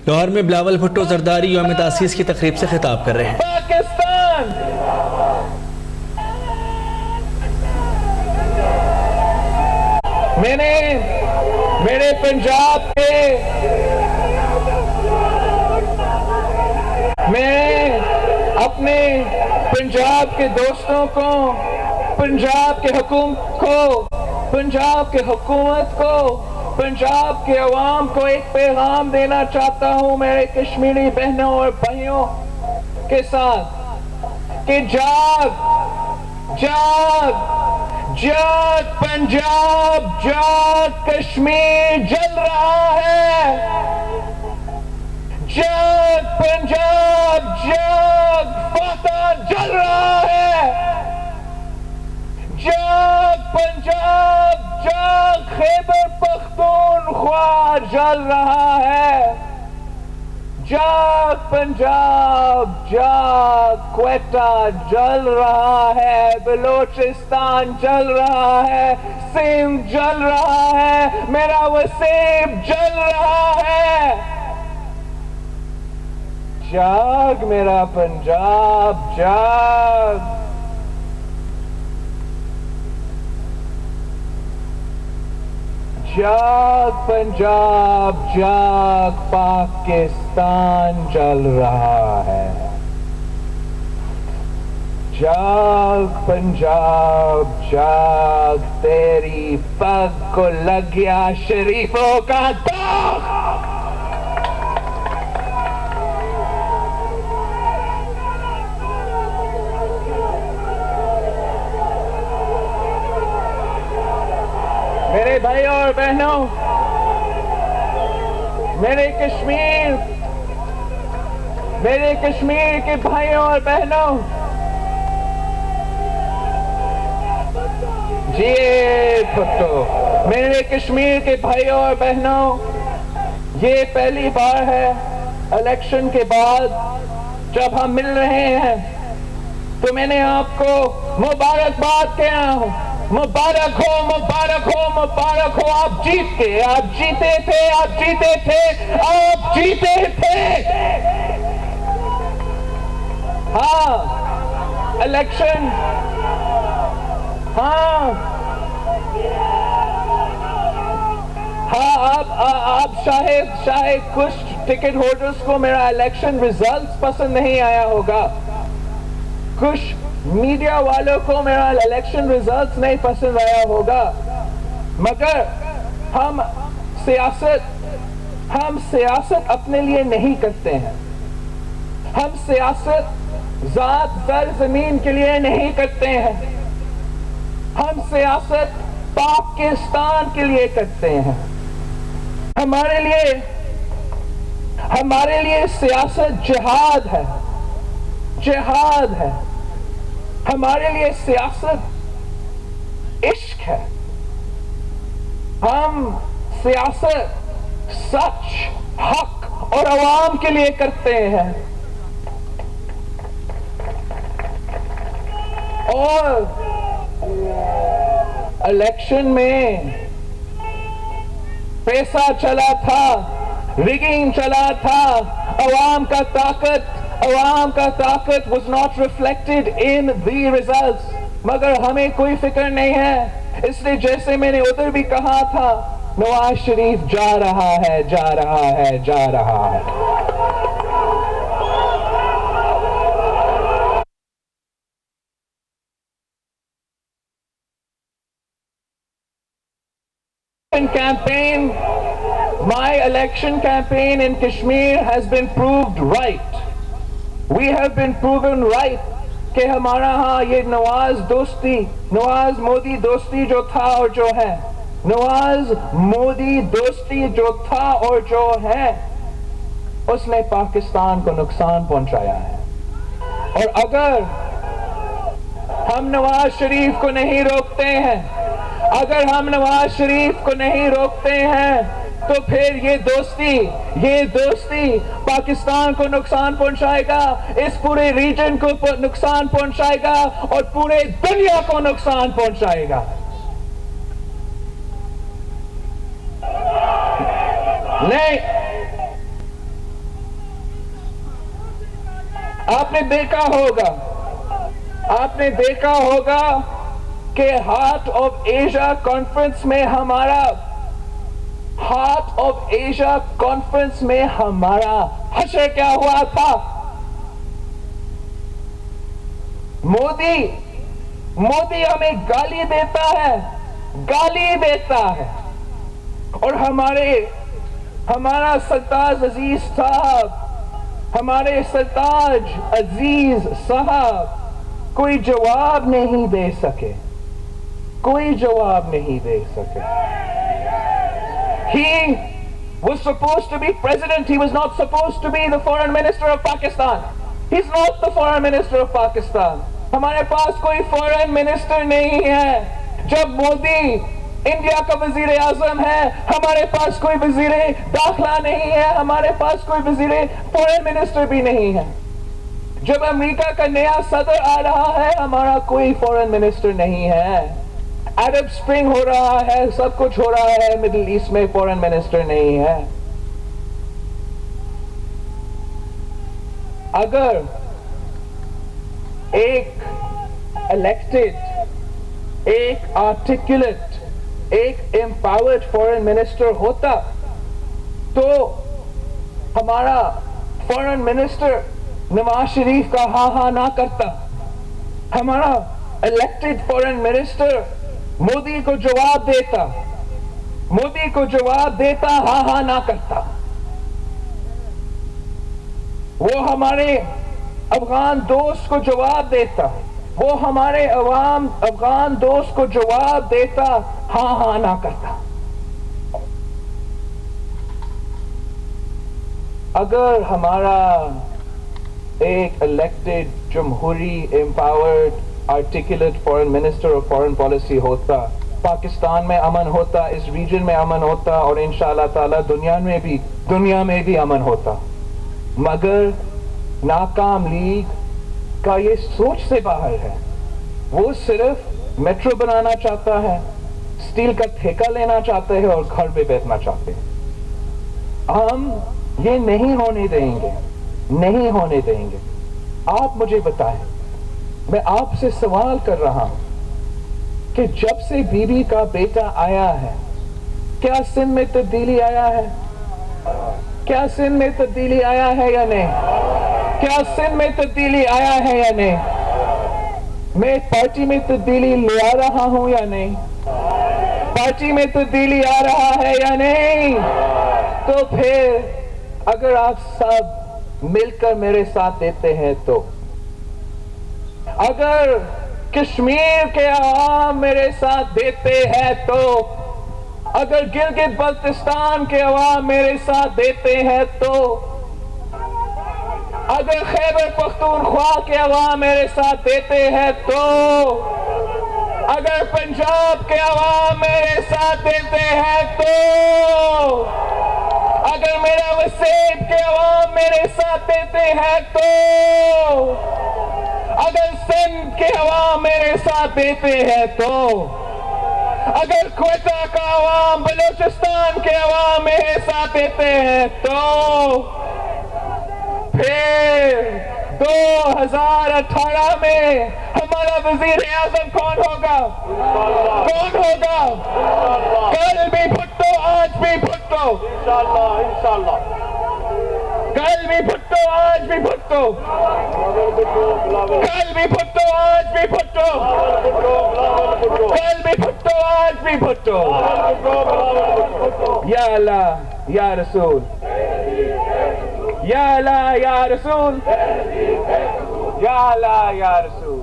لاہور میں بلاول بھٹو زرداری یوم تاسیس کی تقریب سے خطاب کر رہے ہیں۔ پاکستان میں نے میرے پنجاب کے میں اپنے پنجاب کے دوستوں کو، پنجاب کے حکومت کو، پنجاب کے حکومت کو، پنجاب کے عوام کو ایک پیغام دینا چاہتا ہوں میرے کشمیری بہنوں اور بھائیوں کے ساتھ کہ جاگ جاگ جاگ پنجاب، جاگ کشمیر جل رہا ہے، جاگ پنجاب، جاگ فاتح جل رہا ہے، جاگ پنجاب، جاگ خیبر پختونخوا جل رہا ہے، جاگ پنجاب، جاگ کوئٹہ جل رہا ہے، بلوچستان جل رہا ہے، سندھ جل رہا ہے، میرا وسیب جل رہا ہے۔ جاگ میرا پنجاب، جاگ۔ جاگ پنجاب، جاگ پاکستان جل رہا ہے، جاگ پنجاب، جاگ تیری پگ کو لگ گیا شریفوں کا داغ۔ میرے بھائیوں اور بہنوں، میرے کشمیر کے بھائیوں اور بہنوں، جی بھٹو، میرے کشمیر کے بھائیوں اور بہنوں، یہ پہلی بار ہے الیکشن کے بعد جب ہم مل رہے ہیں تو میں نے آپ کو مبارکباد کہا ہوں۔ مبارک ہو، مبارک ہو، مبارک ہو، آپ جیت گئے، آپ جیتے تھے، آپ جیتے تھے، آپ جیتے تھے۔ ہاں الیکشن، ہاں آپ شاید کچھ ٹکٹ ہولڈرز کو میرا الیکشن ریزلٹس پسند نہیں آیا ہوگا، کچھ میڈیا والوں کو میرا الیکشن ریزلٹس نہیں پسند آیا ہوگا، مگر ہم سیاست اپنے لیے نہیں کرتے ہیں، ہم سیاست ذات زر زمین کے لیے نہیں کرتے ہیں، ہم سیاست پاکستان کے لیے کرتے ہیں۔ ہمارے لیے سیاست جہاد ہے، جہاد ہے، ہمارے لیے سیاست عشق ہے، ہم سیاست سچ، حق اور عوام کے لیے کرتے ہیں، اور الیکشن میں پیسہ چلا تھا، ریگنگ چلا تھا، عوام کا طاقت was not reflected in the results، مگر ہمیں کوئی فکر نہیں ہے، اس لیے جیسے میں نے ادھر بھی کہا تھا، نواز شریف جا رہا ہے، جا رہا ہے، جا رہا ہے۔ My election campaign in Kashmir has been proved right. We have been proven right کہ ہمارا ہاں یہ نواز مودی دوستی جو تھا اور جو ہے، نواز مودی دوستی جو تھا اور جو ہے، اس نے پاکستان کو نقصان پہنچایا ہے، اور اگر ہم نواز شریف کو نہیں روکتے ہیں، اگر ہم نواز شریف کو نہیں روکتے ہیں تو پھر یہ دوستی پاکستان کو نقصان پہنچائے گا، اس پورے ریجن کو نقصان پہنچائے گا اور پورے دنیا کو نقصان پہنچائے گا۔ آپ نے دیکھا ہوگا کہ ہارٹ آف ایشیا کانفرنس میں ہمارا حشر کیا ہوا تھا؟ مودی ہمیں گالی دیتا ہے اور ہمارا سرتاج عزیز صاحب کوئی جواب نہیں دے سکے. He was supposed to be president. He was not supposed to be the foreign minister of Pakistan. He's not the foreign minister of Pakistan. ہمارے پاس کوئی فورن منسٹر نہیں ہے. جب مودی انڈیا کا وزیر اعظم ہے ہمارے پاس کوئی وزیر داخلہ نہیں ہے, ہمارے پاس کوئی وزیر فورن منسٹر بھی نہیں ہے. جب امریکہ کا نیا صدر آ رہا ہے ہمارا کوئی فورن منسٹر نہیں ہے. عرب سپرنگ ہو رہا ہے, سب کچھ ہو رہا ہے مڈل ایسٹ میں, فورن منسٹر نہیں ہے. اگر ایک الیکٹڈ, ایک آرٹیکولیٹ, ایک امپاورڈ فورن منسٹر ہوتا تو ہمارا فورن منسٹر نواز شریف کا ہاں ہاں نہ کرتا. ہمارا الیکٹڈ فورن منسٹر مودی کو جواب دیتا, ہاں ہاں نہ کرتا. وہ ہمارے افغان دوست کو جواب دیتا, وہ ہمارے افغان دوست کو جواب دیتا, ہاں ہاں نہ کرتا. اگر ہمارا ایک الیکٹڈ جمہوری empowered articulate foreign minister of foreign policy ہوتا, پاکستان میں امن ہوتا, اس ریجن میں امن ہوتا, اور انشاءاللہ تعالی دنیا میں بھی امن ہوتا. مگر ناکام لیگ کا یہ سوچ سے باہر ہے. وہ صرف میٹرو بنانا چاہتا ہے, اسٹیل کا ٹھیکہ لینا چاہتے ہیں اور گھر پہ بیٹھنا چاہتے ہیں. ہم یہ نہیں ہونے دیں گے. آپ مجھے بتائیں, میں آپ سے سوال کر رہا ہوں کہ جب سے بی بی کا بیٹا آیا ہے کیا سندھ میں تبدیلی آیا ہے؟ کیا سندھ میں تبدیلی آیا ہے یا نہیں؟ کیا سندھ میں تبدیلی آیا ہے یا نہیں؟ میں پارٹی میں تبدیلی لے آ رہا ہوں یا نہیں؟ پارٹی میں تبدیلی آ رہا ہے یا نہیں؟ تو پھر اگر آپ سب مل کر میرے ساتھ دیتے ہیں تو, اگر کشمیر کے عوام میرے ساتھ دیتے ہیں تو, اگر گلگت بلتستان کے عوام میرے ساتھ دیتے ہیں تو, اگر خیبر پختونخوا کے عوام میرے ساتھ دیتے ہیں تو, اگر پنجاب کے عوام میرے ساتھ دیتے ہیں تو, اگر میرا وسیب کے عوام میرے ساتھ دیتے ہیں تو, اگر سندھ کے عوام میرے ساتھ دیتے ہیں تو, اگر کوئٹہ کا عوام, بلوچستان کے عوام میرے ساتھ دیتے ہیں تو, پھر 2018 میں ہمارا وزیر اعظم کون ہوگا؟ کل بھی بھٹو, آج بھی بھٹو, کل بھی بھٹو, آج بھی بھٹو, کل بھی بھٹو, آج بھی بھٹو, کل بھی بھٹو, آج بھی بھٹو. یا اللہ یا رسول, یا اللہ یا رسول, یا اللہ یا رسول.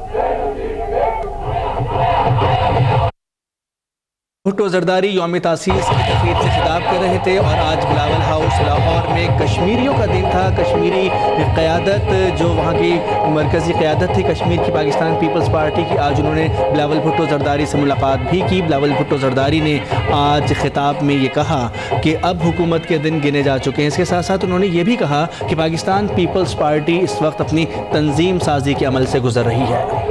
بھٹو زرداری یوم تاسیس کی تقریب سے خطاب کر رہے تھے اور آج بلاول ہاؤس لاہور میں کشمیریوں کا دن تھا. کشمیری قیادت جو وہاں کی مرکزی قیادت تھی کشمیر کی پاکستان پیپلز پارٹی کی, آج انہوں نے بلاول بھٹو زرداری سے ملاقات بھی کی. بلاول بھٹو زرداری نے آج خطاب میں یہ کہا کہ اب حکومت کے دن گنے جا چکے ہیں. اس کے ساتھ ساتھ انہوں نے یہ بھی کہا کہ پاکستان پیپلز پارٹی اس وقت اپنی تنظیم سازی کے عمل سے گزر رہی ہے.